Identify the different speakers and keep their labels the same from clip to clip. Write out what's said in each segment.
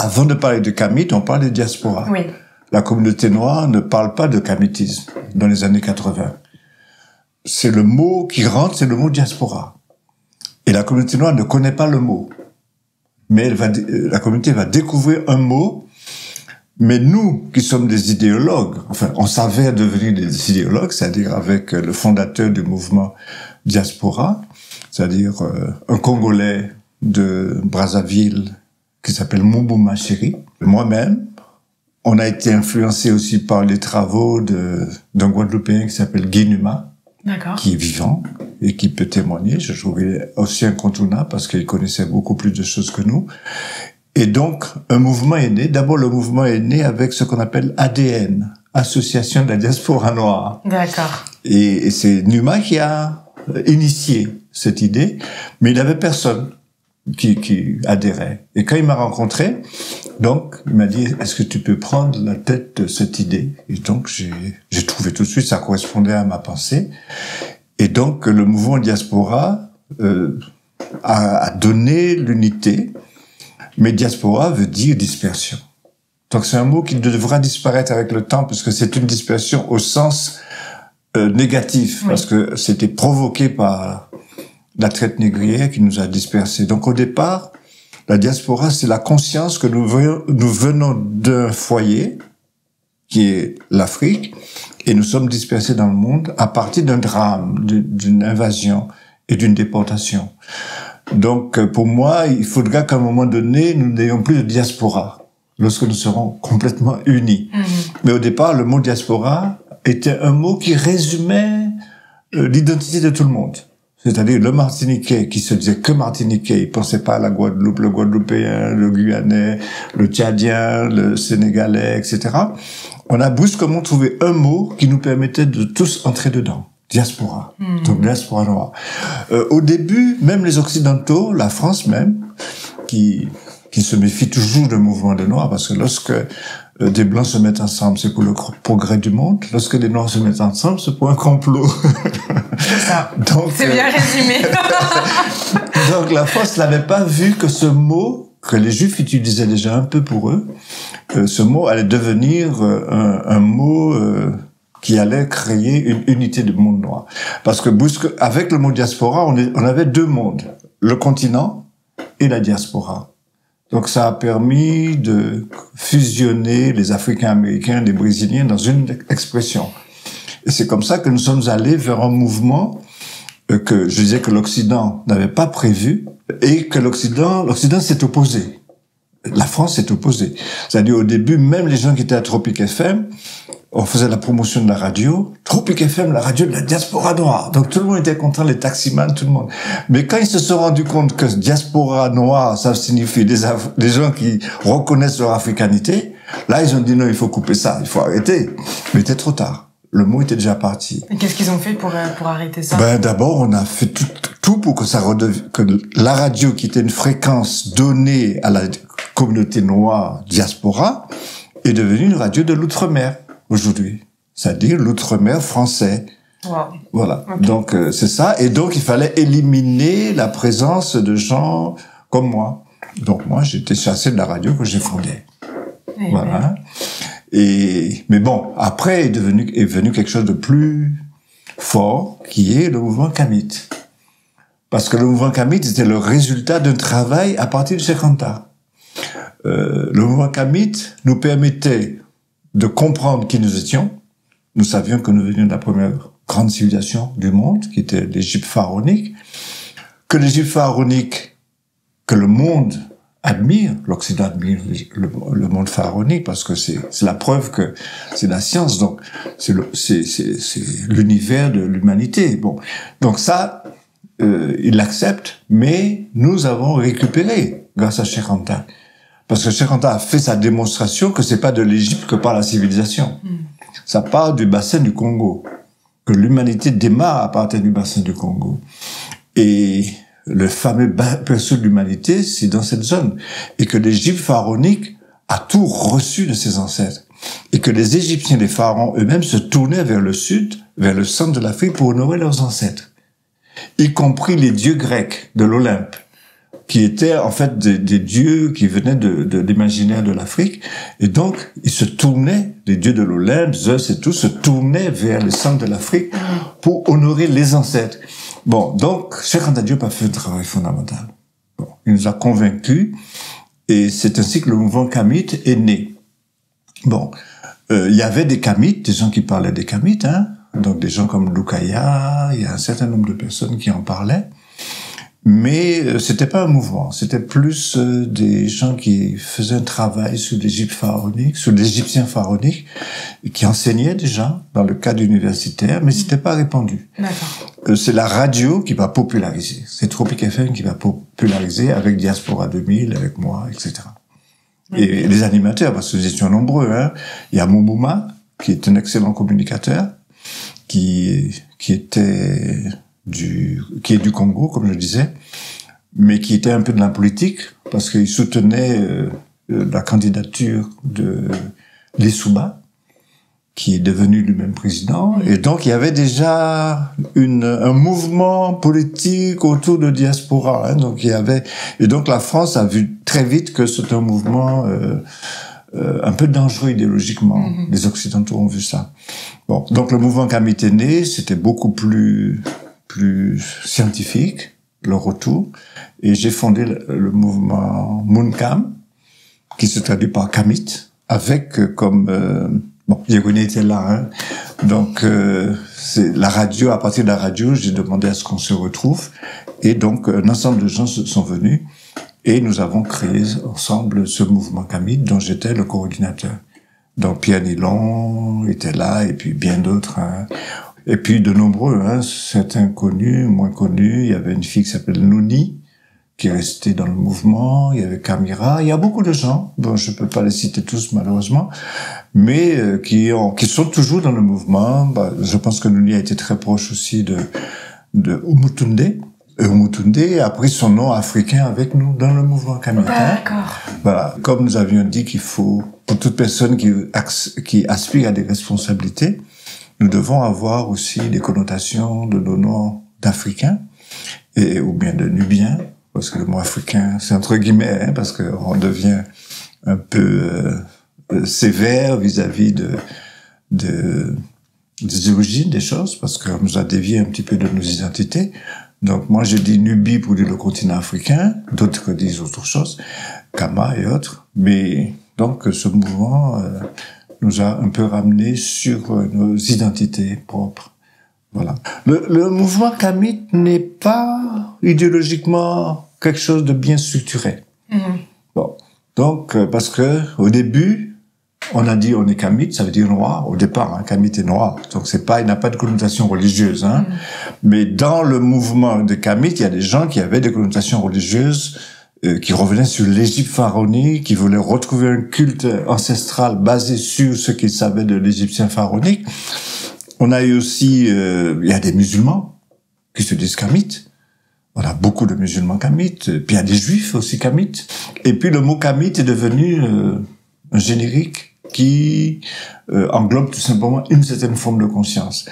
Speaker 1: avant de parler de kamite, on parle de diaspora.
Speaker 2: Oui.
Speaker 1: La communauté noire ne parle pas de kamitisme dans les années 80. C'est le mot qui rentre, c'est le mot diaspora. Et la communauté noire ne connaît pas le mot. Mais la communauté va découvrir un mot. Mais nous, qui sommes des idéologues, enfin, on s'avère devenir des idéologues, c'est-à-dire avec le fondateur du mouvement diaspora, c'est-à-dire un Congolais de Brazzaville qui s'appelle Moubouma Chéri. Moi-même, on a été influencé aussi par les travaux d'un Guadeloupéen qui s'appelle Guy Numa, qui est vivant et qui peut témoigner. Je trouvais aussi incontournable parce qu'il connaissait beaucoup plus de choses que nous. Et donc, un mouvement est né. D'abord, le mouvement est né avec ce qu'on appelle ADN, Association de la diaspora noire.
Speaker 2: D'accord.
Speaker 1: Et c'est Numa qui a initié cette idée, mais il n'y avait personne qui adhérait. Et quand il m'a rencontré, donc, il m'a dit, est-ce que tu peux prendre la tête de cette idée? Et donc, j'ai trouvé tout de suite, ça correspondait à ma pensée. Et donc, le mouvement diaspora a donné l'unité. Mais diaspora veut dire dispersion. Donc c'est un mot qui devra disparaître avec le temps, parce que c'est une dispersion au sens négatif, parce que c'était provoqué par la traite négrière qui nous a dispersés. Donc au départ, la diaspora, c'est la conscience que nous venons d'un foyer, qui est l'Afrique, et nous sommes dispersés dans le monde à partir d'un drame, d'une invasion et d'une déportation. Donc, pour moi, il faudra qu'à un moment donné, nous n'ayons plus de diaspora, lorsque nous serons complètement unis. Mais au départ, le mot diaspora était un mot qui résumait l'identité de tout le monde. C'est-à-dire le Martiniquais qui se disait que Martiniquais, il pensait pas à la Guadeloupe, le Guadeloupéen, le Guyanais, le Tchadien, le Sénégalais, etc. On a brusquement trouvé un mot qui nous permettait de tous entrer dedans. Diaspora. Donc, diaspora noire. Au début, même les Occidentaux, la France même, qui se méfie toujours du mouvement des Noirs, parce que lorsque des Blancs se mettent ensemble, c'est pour le progrès du monde. Lorsque des Noirs se mettent ensemble, c'est pour un complot.
Speaker 2: C'est ça.
Speaker 1: Donc,
Speaker 2: c'est bien résumé.
Speaker 1: Donc, la France n'avait pas vu que ce mot, que les Juifs utilisaient déjà un peu pour eux, ce mot allait devenir un mot qui allait créer une unité du monde noir. Parce que avec le mot diaspora, on avait deux mondes, le continent et la diaspora. Donc ça a permis de fusionner les Africains américains, les Brésiliens dans une expression. Et c'est comme ça que nous sommes allés vers un mouvement que je disais que l'Occident n'avait pas prévu et que l'Occident s'est opposé. La France s'est opposée. C'est-à-dire au début, même les gens qui étaient à Tropic FM, on faisait la promotion de la radio. Tropic FM, la radio de la diaspora noire. Donc tout le monde était content, les taximans, tout le monde. Mais quand ils se sont rendus compte que diaspora noire, ça signifie des gens qui reconnaissent leur africanité, là ils ont dit non, il faut couper ça, il faut arrêter. Mais c'était trop tard. Le mot était déjà parti.
Speaker 2: Et qu'est-ce qu'ils ont fait pour arrêter ça?
Speaker 1: D'abord, on a fait tout pour que que la radio, qui était une fréquence donnée à la communauté noire diaspora, est devenue une radio de l'outre-mer aujourd'hui. C'est-à-dire l'outre-mer français.
Speaker 2: Wow.
Speaker 1: Voilà.
Speaker 2: Okay.
Speaker 1: Donc, c'est ça. Et donc, il fallait éliminer la présence de gens comme moi. Donc, moi, j'étais chassé de la radio que j'ai fondée.
Speaker 2: Et
Speaker 1: voilà. Mais bon, après est venu quelque chose de plus fort, qui est le mouvement kamite. Parce que le mouvement kamite était le résultat d'un travail à partir de Cheikh-Anta. Le mouvement kamite nous permettait de comprendre qui nous étions. Nous savions que nous venions de la première grande civilisation du monde, qui était l'Égypte pharaonique, que l'Égypte pharaonique, que le monde admire, l'Occident admire le monde pharaonique, parce que c'est la preuve que c'est la science, donc c'est l'univers de l'humanité. Bon, donc ça, il l'accepte, mais nous avons récupéré grâce à Cheikh Anta. Parce que Cheikh Anta a fait sa démonstration que c'est pas de l'Égypte que part la civilisation. Ça part du bassin du Congo. Que l'humanité démarre à partir du bassin du Congo. Et le fameux berceau de l'humanité, c'est dans cette zone. Et que l'Égypte pharaonique a tout reçu de ses ancêtres. Et que les Égyptiens, les pharaons eux-mêmes, se tournaient vers le sud, vers le centre de l'Afrique pour honorer leurs ancêtres. Y compris les dieux grecs de l'Olympe. qui étaient en fait des dieux qui venaient de l'imaginaire de l'Afrique. Et donc, ils se tournaient, les dieux de l'Olympe, Zeus et tout, se tournaient vers le centre de l'Afrique pour honorer les ancêtres. Bon, donc, Cheikh Anta Diop a fait un travail fondamental. Bon, il nous a convaincus, et c'est ainsi que le mouvement kamite est né. Bon, il y avait des kamites, des gens qui parlaient des kamites, hein, donc des gens comme Lukaya, il y a un certain nombre de personnes qui en parlaient. Mais c'était pas un mouvement, c'était plus des gens qui faisaient un travail sur l'Égypte pharaonique, sur l'Égyptien pharaonique, qui enseignaient déjà dans le cadre universitaire, mais c'était pas répandu.
Speaker 2: D'accord.
Speaker 1: C'est la radio qui va populariser, c'est Tropic FM qui va populariser avec Diaspora 2000, avec moi, etc. Et les animateurs, parce que nous étions nombreux, hein. Il y a Moumouma, qui est un excellent communicateur, qui est du Congo, comme je disais, mais qui était un peu de la politique, parce qu'il soutenait la candidature de Lissouba, qui est devenu lui-même président. Et donc, il y avait déjà un mouvement politique autour de Diaspora. Hein, donc, et donc, la France a vu très vite que c'était un mouvement un peu dangereux idéologiquement. Les Occidentaux ont vu ça. Bon, donc le mouvement kamite est né, c'était beaucoup plus scientifique, le retour, et j'ai fondé le mouvement Moonkam, qui se traduit par Kamit, avec comme Yegoni était là, hein. Donc c'est la radio, à partir de la radio, j'ai demandé à ce qu'on se retrouve, et donc un ensemble de gens sont venus, et nous avons créé ensemble ce mouvement Kamit, dont j'étais le coordinateur. Donc Pierre Nilon était là, et puis bien d'autres, hein. Et puis de nombreux, hein, certains connus, moins connus. Il y avait une fille qui s'appelle Nouni, qui est restée dans le mouvement. Il y avait Kamira. Il y a beaucoup de gens. Bon, je peux pas les citer tous malheureusement, mais qui sont toujours dans le mouvement. Bah, je pense que Nouni a été très proche aussi de Umutunde. Umutunde a pris son nom africain avec nous dans le mouvement kamite.
Speaker 2: D'accord.
Speaker 1: Voilà. Comme nous avions dit qu'il faut, pour toute personne qui aspire à des responsabilités, nous devons avoir aussi des connotations de nos noms d'Africains, ou bien de Nubiens, parce que le mot africain, c'est entre guillemets, hein, parce qu'on devient un peu sévère vis-à-vis des origines des choses, parce qu'on nous a dévié un petit peu de nos identités. Donc moi, je dis Nubie pour dire le continent africain, d'autres disent autre chose, Kama et autres. Mais donc ce mouvement nous a un peu ramené sur nos identités propres. Voilà. Le mouvement kamite n'est pas idéologiquement quelque chose de bien structuré. Bon. Donc, parce que au début, on a dit on est kamite, ça veut dire noir. Au départ, hein, kamite est noir. Donc il n'a pas de connotation religieuse, hein. Mais dans le mouvement de kamite, il y a des gens qui avaient des connotations religieuses, qui revenaient sur l'Égypte pharaonique, qui voulaient retrouver un culte ancestral basé sur ce qu'ils savaient de l'Égyptien pharaonique. On a eu aussi, il y a des musulmans qui se disent kamites. On a beaucoup de musulmans kamites. Puis il y a des juifs aussi kamites. Et puis le mot kamite est devenu un générique qui englobe tout simplement une certaine forme de conscience.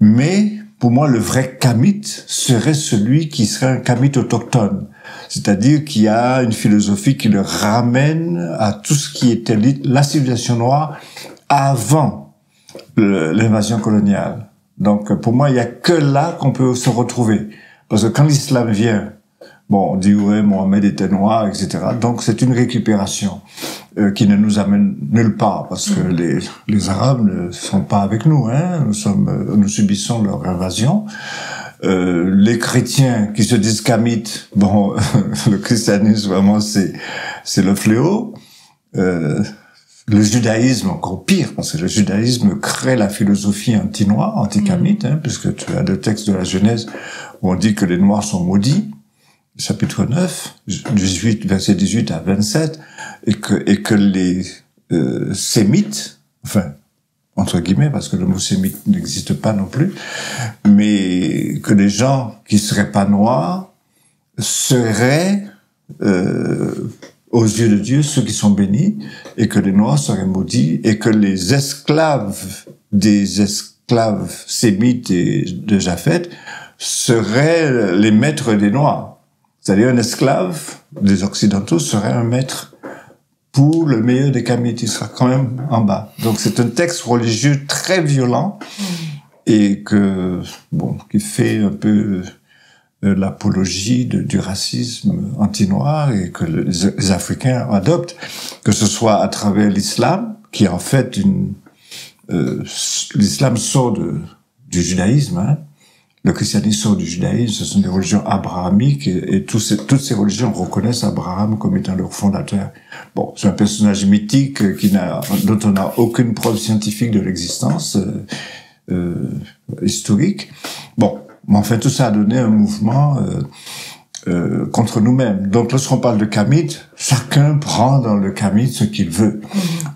Speaker 1: Mais pour moi, le vrai kamite serait celui qui serait un kamite autochtone. C'est-à-dire qu'il y a une philosophie qui le ramène à tout ce qui était la civilisation noire avant l'invasion coloniale. Donc, pour moi, il y a que là qu'on peut se retrouver. Parce que quand l'islam vient, bon, on dit, ouais, Mohamed était noir, etc. Donc, c'est une récupération qui ne nous amène nulle part. Parce que les Arabes ne sont pas avec nous, hein. Nous subissons leur invasion. Les chrétiens qui se disent kamites, bon, le christianisme, vraiment, c'est le fléau. Le judaïsme, encore pire, parce que le judaïsme crée la philosophie anti-noire, anti-kamite, hein, puisque tu as le texte de la Genèse où on dit que les Noirs sont maudits, chapitre 9, 18, verset 18 à 27, et que les sémites, enfin, entre guillemets, parce que le mot sémite n'existe pas non plus, mais que les gens qui seraient pas noirs seraient aux yeux de Dieu ceux qui sont bénis, et que les noirs seraient maudits, et que les esclaves des esclaves sémites et de Japheth seraient les maîtres des noirs. C'est-à-dire un esclave des Occidentaux serait un maître pour le meilleur des Kamites. Il sera quand même en bas. Donc c'est un texte religieux très violent et qui fait un peu l'apologie du racisme anti-noir et que les Africains adoptent, que ce soit à travers l'islam, qui est en fait l'islam sort du judaïsme, hein. Le christianisme sort du judaïsme, ce sont des religions abrahamiques et toutes ces religions reconnaissent Abraham comme étant leur fondateur. Bon, c'est un personnage mythique dont on n'a aucune preuve scientifique de l'existence historique. Bon, mais en fait, tout ça a donné un mouvement contre nous-mêmes. Donc, lorsqu'on parle de Kamite, chacun prend dans le Kamite ce qu'il veut.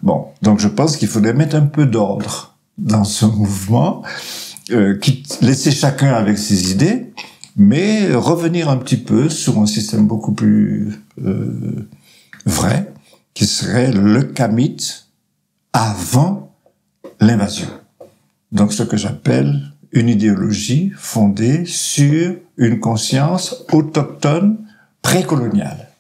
Speaker 1: Bon, donc je pense qu'il faudrait mettre un peu d'ordre dans ce mouvement, laisser chacun avec ses idées, mais revenir un petit peu sur un système beaucoup plus vrai, qui serait le Kamite avant l'invasion. Donc, ce que j'appelle une idéologie fondée sur une conscience autochtone précoloniale.